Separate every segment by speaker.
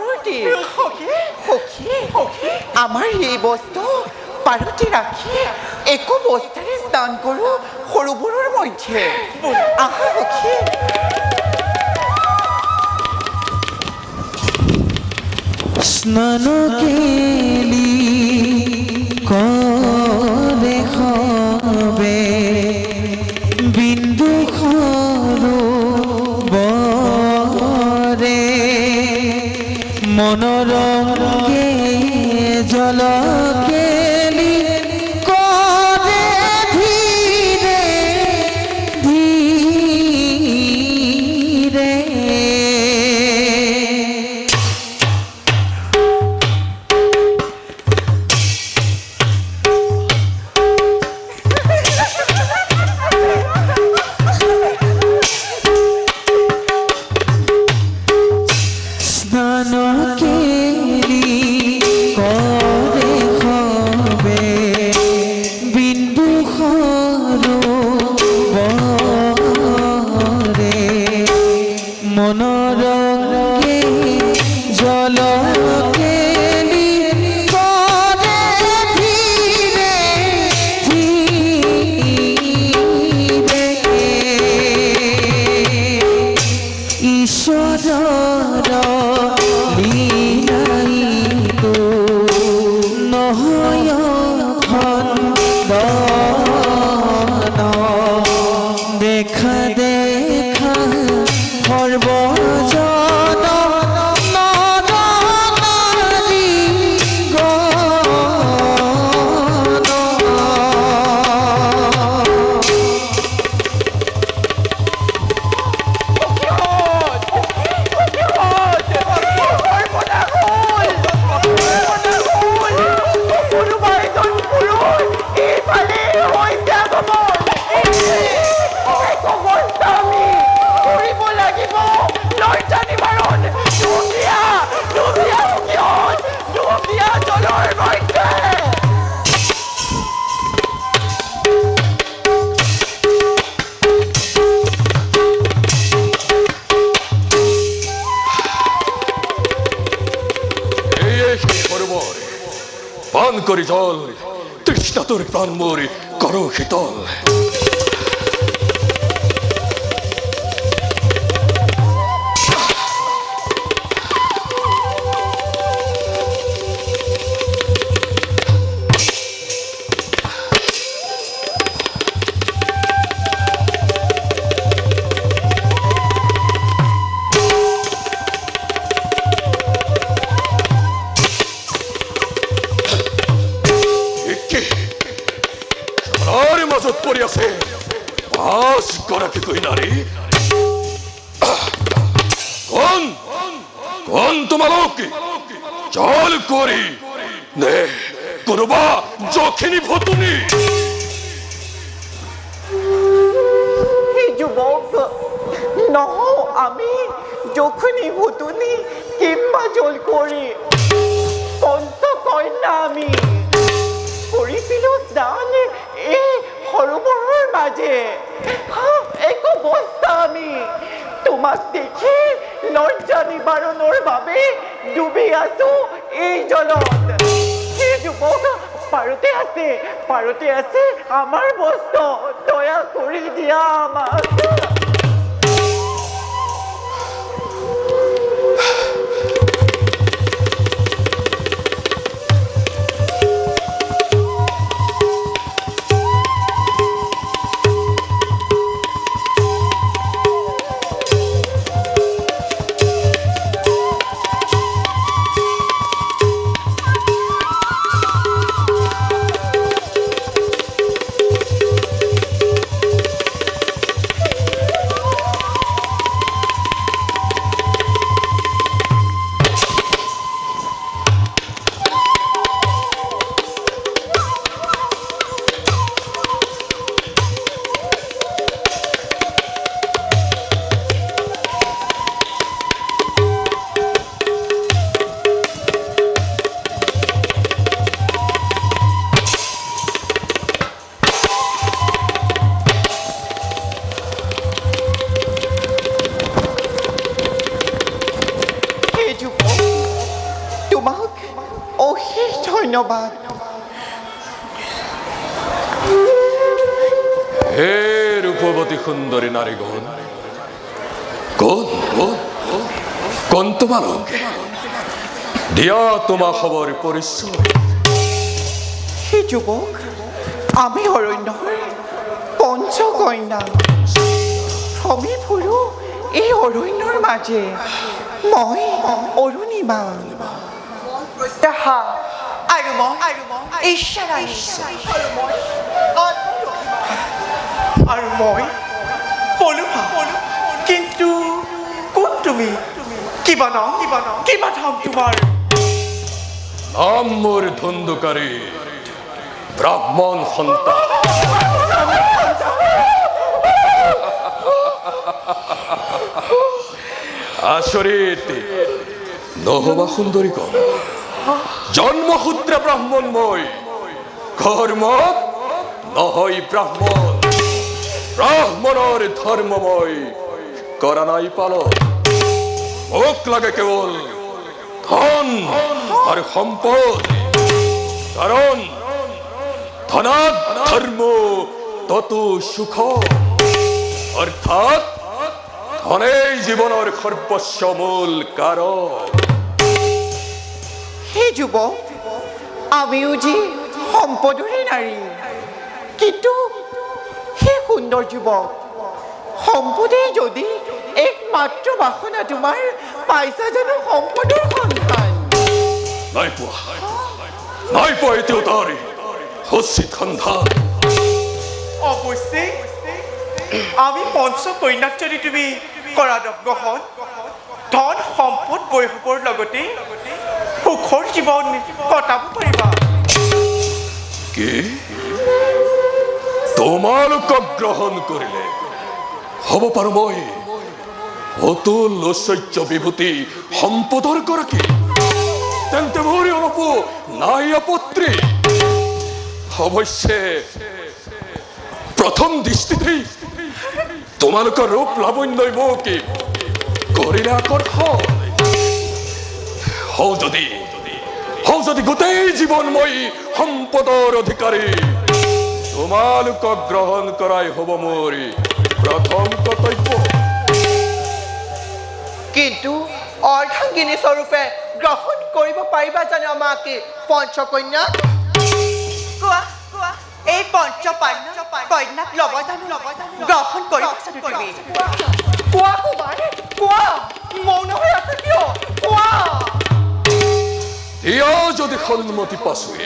Speaker 1: সৰুটি সখী আমাৰ এই বস্তু পাৰতে ৰাখি একো বস্তাৰে স্নান কৰোঁ সৰোবৰৰ মধ্যে আহা সখী
Speaker 2: স্নান কেলি কৰে হবে বিন্দু সৰোবৰে মনোৰঙ্গে জল কেলি কৰে ধীৰে ধীৰে স্নান কেলি কৰে হবে বিন্দু সৰোবৰে মনোৰঙ্গে জল কেলি কৰে ধীৰে ধীৰে ঈশ্বৰৰ লীলাইতো নহয় খণ্ডন দেখা দেখা সৰ্বজন নৰনাৰী গণ
Speaker 3: পান করি জল তৃষ্ণা তোর প্রাণ মোর করো শীতল মাজত পৰি আছে পাঁচ গৰাকী কইনাৰী কোন তোমালোক জল কৰি নে কোনোবা যখিনি ভতুনি
Speaker 1: যুৱক নহওঁ আমি যখনি ভতুনি কিম্বা জল কৰি পঞ্চকন্যা আমি কৰিছিলোঁ স্নান এই সৰোবৰৰ মাজে একো বস্তা আমি তোমাক দেখি লজ্জা নিবাৰণৰ বাবে ডুবি আছো এই জলত সেই যুৱক পাৰতে আছে আমাৰ বস্ত্ৰ দয়া কৰি দিয়া আমাক তোমাক অশেষ ধন্যবাদ।
Speaker 3: হে রূপবতী সুন্দরী নারীগণ, কোন কোন কোন তোমালোক? দিয়া তোমা খবর পরিচয়।
Speaker 1: হে যুৱক, আমি অৰণ্যৰ পঞ্চকন্যা। ভ্ৰমি ফুৰো এই অৰণ্যৰ মাজে। মই অৰুণিমা। আৰু মই ঈশ্বৰাণী।
Speaker 4: আৰু মই পলুভা। কিন্তু কোন তুমি? কিবা নাম তোমাৰ?
Speaker 3: নাম মোৰ ধুন্দুকাৰী ব্ৰাহ্মণ সন্তান। আচৰিত নহবা সুন্দৰীগণ, জন্মসূত্ৰে ব্ৰাহ্মণ মই, কৰ্মত নহয় ব্ৰাহ্মণ। ব্ৰাহ্মণৰ ধৰ্ম মই কৰা নাই পালন। মোক লাগে কেৱল ধন আৰু সম্পদ, কাৰণ ধনাত ধৰ্ম ততো সুখ। অৰ্থাৎ ধনেই জীৱনৰ সৰ্বস্ব মূল কাৰক।
Speaker 1: হে যুৱক, আমিও যে সম্পদৰে নাৰী। কিন্তু হে সুন্দৰ যুৱক, সম্পদেই যদি একমাত্ৰ বাসনা তোমাৰ, পাইছা জানো সম্পদৰ সন্ধান?
Speaker 3: নাই পোৱা এতিয়াও তাৰ উচিত সন্ধান।
Speaker 4: অৱশ্যে আমি পঞ্চকন্যাক যদি তুমি কৰা গ্ৰহণ, ধন সম্পদ বৈভৱৰ লগতে সুখৰ জীৱন কটাব পাৰিবা।
Speaker 3: কি তোমালোকক গ্ৰহণ কৰিলে হ'ব পাৰো মই অতুল ঐশ্বৰ্য বিভূতি সম্পদৰ গৰাকী? তেন্তে মোৰ অলপো নাই আপত্তি। অৱশ্যে প্ৰথম দৃষ্টিতেই তোমালোকৰ ৰূপ লাৱণ্যই মোক কৰিলে আকৰ্ষণ। হওঁ যদি গোটেই জীৱন মই সম্পদৰ অধিকাৰী, তোমালোকক গ্ৰহণ কৰাই হ'ব মোৰ প্ৰথম কৰ্তব্য।
Speaker 5: কিন্তু অৰ্ধাংগিনী স্বৰূপে গ্ৰহণ কৰিব পাৰিবা জানো আমাকে পঞ্চকন্যা?
Speaker 6: কোৱা এই কন্যাক ল'ব জানো, গ্ৰহণ কৰিব জানো তুমি?
Speaker 5: কোৱা কুমাৰ, কোৱা। মৌন হৈ আছে কিয়? কোৱা।
Speaker 3: এয়া যদি সন্মতি পাছোৱে,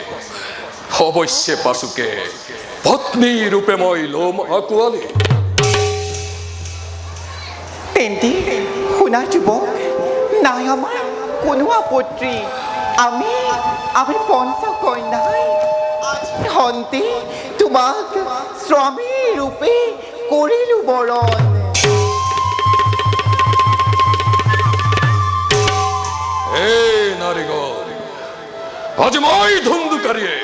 Speaker 3: অৱশ্যে পাছোকে পত্নী ৰূপে মই ল'ম আকোৱালি।
Speaker 1: তেন্তে শুনা যুৱক, নাই আমাৰ কোনো আপত্তি। আমি পঞ্চকন্যাই ধন্তে তোমাক স্বামী ৰূপে কৰিলো বৰণ।
Speaker 3: হে নাৰীগণ, আজি মই ধুন্দুকাৰীয়ে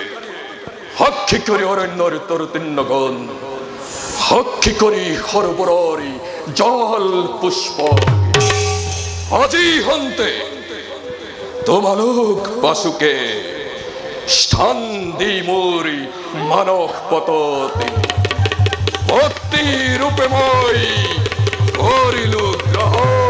Speaker 3: সাক্ষী কৰি অৰণ্যৰ তৰুতীৰ্ণগণ, সাক্ষী কৰি সৰোবৰৰ জল পুষ্প, আজি হন্তে তোমালোক পাছোকে স্থান দি মোৰ মানস পততে ভক্তি ৰূপে মই কৰিলো গ্ৰহণ।